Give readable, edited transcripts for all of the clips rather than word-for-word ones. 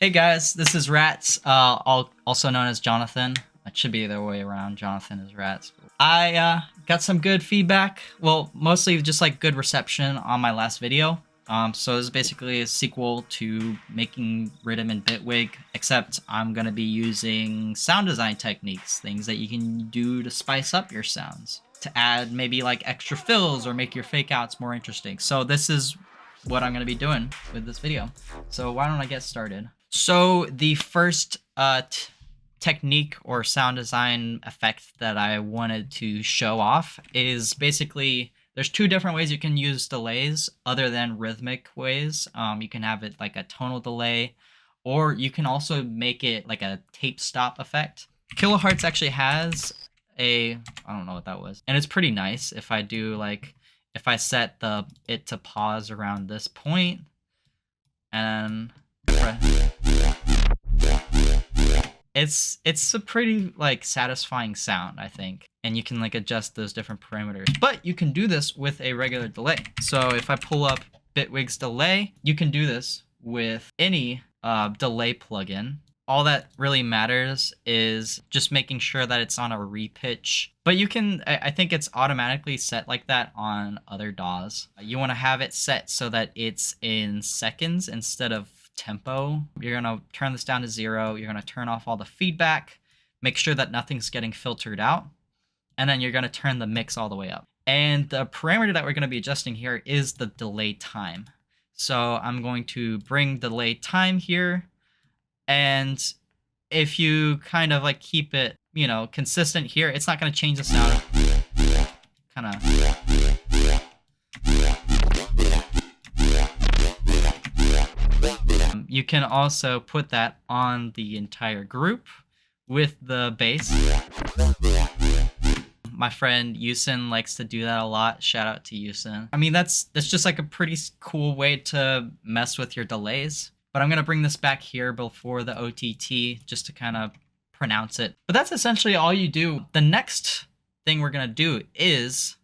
Hey guys, this is Rats, also known as Jonathan. It should be the other way around. Jonathan is Rats. I got some good feedback. Well, mostly just like good reception on my last video. So this is basically a sequel to making Riddim and BITWIG, except I'm gonna be using sound design techniques, things that you can do to spice up your sounds, to add maybe like extra fills or make your fake outs more interesting. So this is what I'm gonna be doing with this video. So why don't I get started? So the first technique or sound design effect that I wanted to show off is basically there's two different ways you can use delays other than rhythmic ways. You can have it like a tonal delay, or you can also make it like a tape stop effect. Kilohertz actually has a, I don't know what that was, and it's pretty nice. If I do like, if I set it to pause around this point, and it's a pretty like satisfying sound, I think, and you can like adjust those different parameters. But you can do this with a regular delay. So if I pull up BITWIG's delay, you can do this with any delay plugin. All that really matters is just making sure that it's on a repitch. But you can, I think it's automatically set like that on other DAWs. You want to have it set so that it's in seconds instead of tempo. You're going to turn this down to 0. You're going to turn off all the feedback, make sure that nothing's getting filtered out, and then you're going to turn the mix all the way up. And the parameter that we're going to be adjusting here is the delay time. So I'm going to bring delay time here, and if you kind of like keep it, you know, consistent here, it's not going to change the sound. Kind of. You can also put that on the entire group with the bass. My friend Yusin likes to do that a lot. Shout out to Yusin. I mean, that's just like a pretty cool way to mess with your delays. But I'm going to bring this back here before the OTT just to kind of pronounce it. But that's essentially all you do. The next thing we're going to do is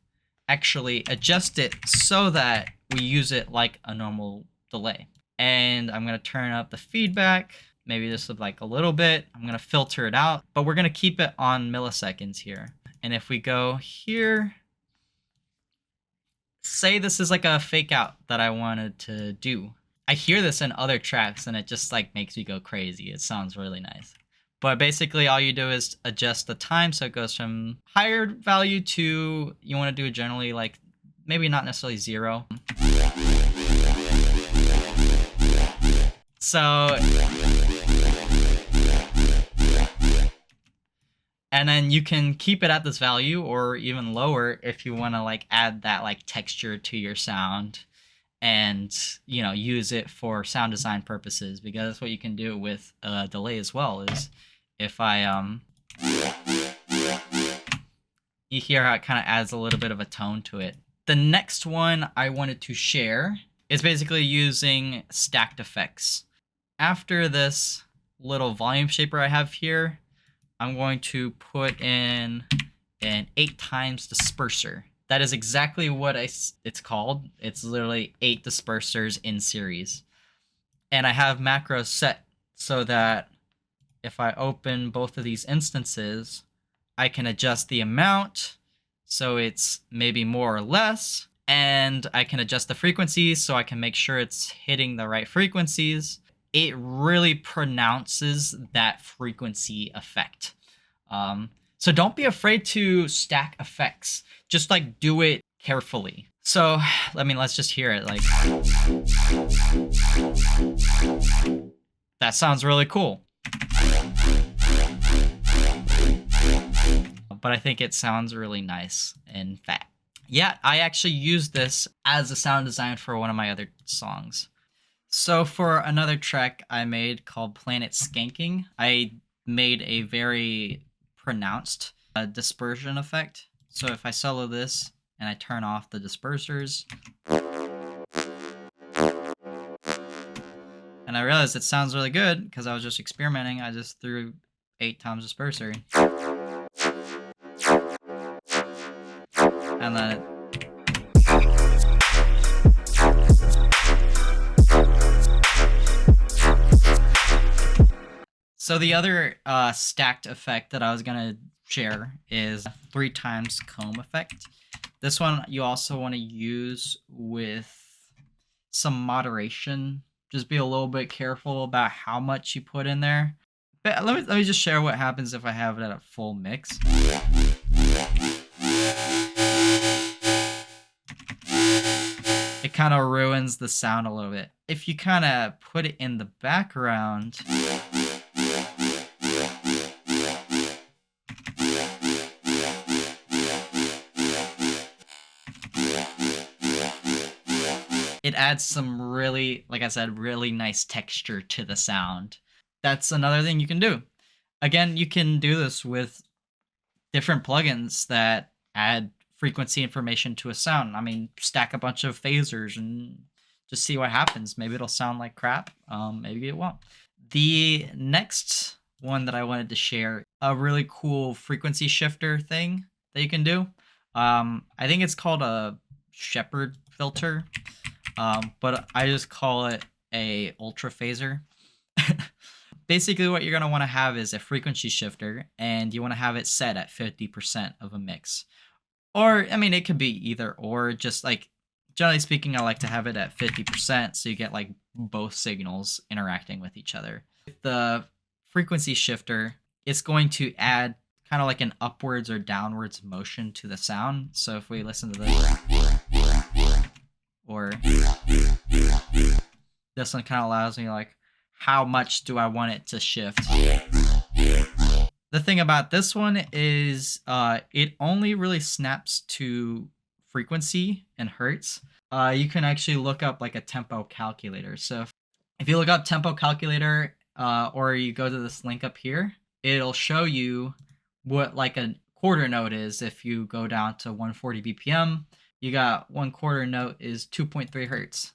actually adjust it so that we use it like a normal delay. And I'm going to turn up the feedback, maybe just like a little bit. I'm going to filter it out, but we're going to keep it on milliseconds here. And if we go here, say this is like a fake out that I wanted to do. I hear this in other tracks and it just like makes me go crazy. It sounds really nice. But basically all you do is adjust the time so it goes from higher value to, you want to do generally like maybe not necessarily 0. So, and then you can keep it at this value or even lower if you want to like add that like texture to your sound and, you know, use it for sound design purposes, because that's what you can do with a delay as well. Is if I you hear how it kind of adds a little bit of a tone to it. The next one I wanted to share is basically using stacked effects. After this little volume shaper I have here, I'm going to put in an 8 times disperser. That is exactly what it's called. It's literally 8 dispersers in series. And I have macros set so that if I open both of these instances, I can adjust the amount so it's maybe more or less. And I can adjust the frequencies so I can make sure it's hitting the right frequencies. It really pronounces that frequency effect. So don't be afraid to stack effects. Just like do it carefully. So let's just hear it. Like, that sounds really cool. But I think it sounds really nice and fat. Yeah, I actually used this as a sound design for one of my other songs. So for another track I made called Planet Skanking, I made a very pronounced dispersion effect. So if I solo this and I turn off the dispersers, and I realized it sounds really good because I was just experimenting, I just threw 8 times disperser. And then So the other stacked effect that I was gonna share is 3 times comb effect. This one you also want to use with some moderation. Just be a little bit careful about how much you put in there. But let me just share what happens if I have it at a full mix. It kind of ruins the sound a little bit. If you kind of put it in the background, it adds some really, like I said, really nice texture to the sound. That's another thing you can do. Again, you can do this with different plugins that add frequency information to a sound. I mean, stack a bunch of phasers and just see what happens. Maybe it'll sound like crap. Maybe it won't. The next one that I wanted to share, a really cool frequency shifter thing that you can do. I think it's called a Shepherd filter, but I just call it a ultra phaser. Basically, what you're going to want to have is a frequency shifter, and you want to have it set at 50% of a mix. Or, I mean, it could be either or, just like, generally speaking, I like to have it at 50%, so you get like both signals interacting with each other. With the frequency shifter, it's going to add kind of like an upwards or downwards motion to the sound. So if we listen to this, or this one kind of allows me like, how much do I want it to shift? The thing about this one is it only really snaps to frequency and hertz. You can actually look up like a tempo calculator. So if you look up tempo calculator or you go to this link up here, it'll show you what like a quarter note is. If you go down to 140 BPM, you got 1/4 note is 2.3 hertz.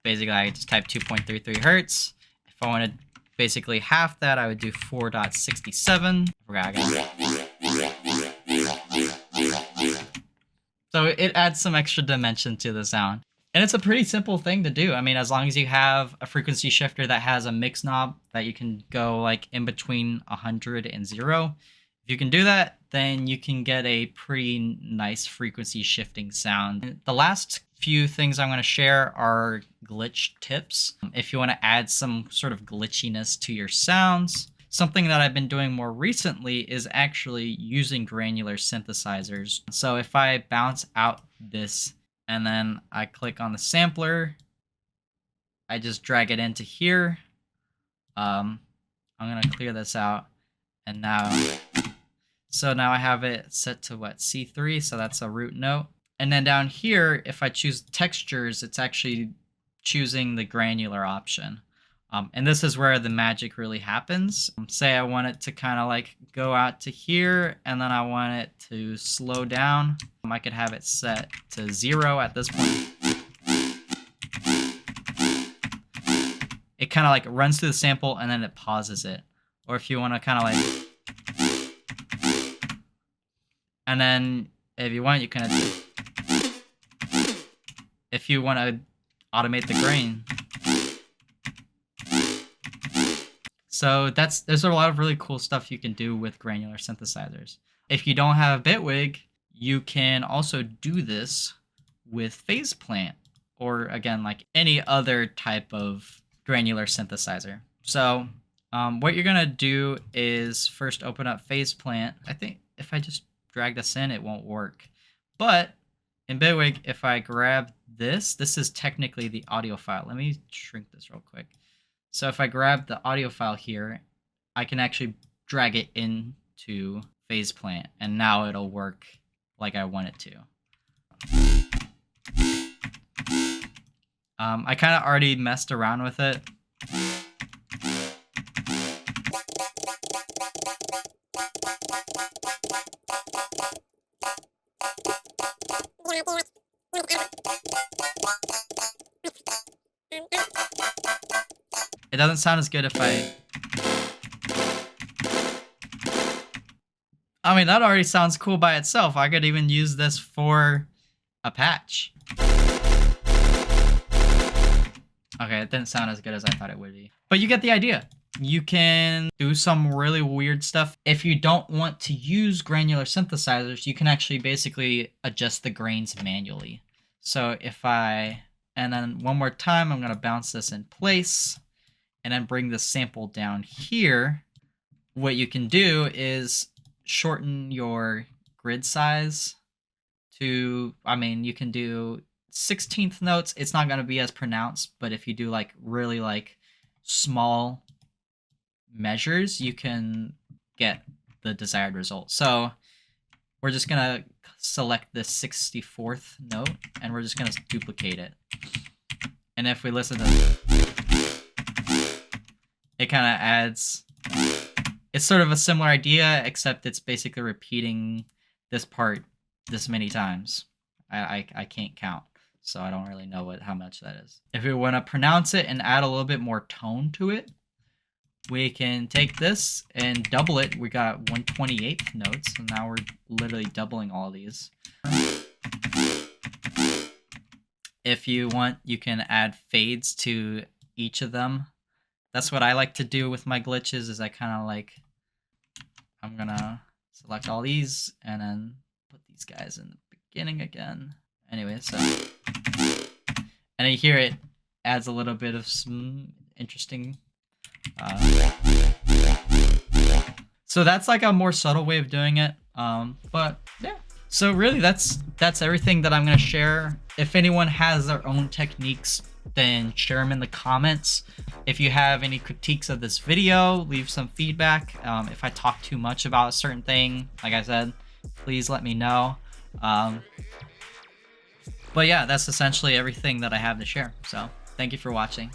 Basically, I just type 2.33 hertz. If I wanted basically half that, I would do 4.67. So it adds some extra dimension to the sound. And it's a pretty simple thing to do. I mean, as long as you have a frequency shifter that has a mix knob that you can go like in between 100 and 0. If you can do that, then you can get a pretty nice frequency shifting sound. And the last few things I'm going to share are glitch tips. If you want to add some sort of glitchiness to your sounds, something that I've been doing more recently is actually using granular synthesizers. So if I bounce out this and then I click on the sampler, I just drag it into here. I'm going to clear this out. And now, so now I have it set to what, C3, so that's a root note. And then down here, if I choose textures, it's actually choosing the granular option. And this is where the magic really happens. Say I want it to kind of like go out to here, and then I want it to slow down. I could have it set to 0 at this point. It kind of like runs through the sample and then it pauses it. Or if you want to kind of like, and then if you want, you can, if you want to automate the grain. So there's a lot of really cool stuff you can do with granular synthesizers. If you don't have BITWIG, you can also do this with phase plant, or again, like any other type of granular synthesizer. So what you're gonna do is first open up phase plant. I think if I just drag this in, it won't work. But in BITWIG, if I grab this is technically the audio file. Let me shrink this real quick. So if I grab the audio file here, I can actually drag it into phase plant, and now it'll work like I want it to. I kind of already messed around with it. It doesn't sound as good if I mean, that already sounds cool by itself. I could even use this for a patch. Okay, it didn't sound as good as I thought it would be. But you get the idea. You can do some really weird stuff. If you don't want to use granular synthesizers, you can actually basically adjust the grains manually. So if I, and then one more time, I'm gonna bounce this in place and then bring the sample down here. What you can do is shorten your grid size to, I mean, you can do 16th notes. It's not gonna be as pronounced, but if you do like really like small measures, you can get the desired result. So we're just gonna select the 64th note and we're just gonna duplicate it. And if we listen to it, kind of adds, it's sort of a similar idea, except it's basically repeating this part this many times. I can't count, so I don't really know how much that is. If we want to pronounce it and add a little bit more tone to it, we can take this and double it. We got 1/28th notes, and now we're literally doubling all these. If you want, you can add fades to each of them. That's what I like to do with my glitches, is I kind of like, I'm gonna select all these and then put these guys in the beginning again. Anyway, so, and you hear it adds a little bit of some interesting, so that's like a more subtle way of doing it. But yeah. So really that's everything that I'm gonna share. If anyone has their own techniques, then share them in the comments. If you have any critiques of this video, leave some feedback. If I talk too much about a certain thing, like I said, please let me know. But yeah, that's essentially everything that I have to share. So thank you for watching.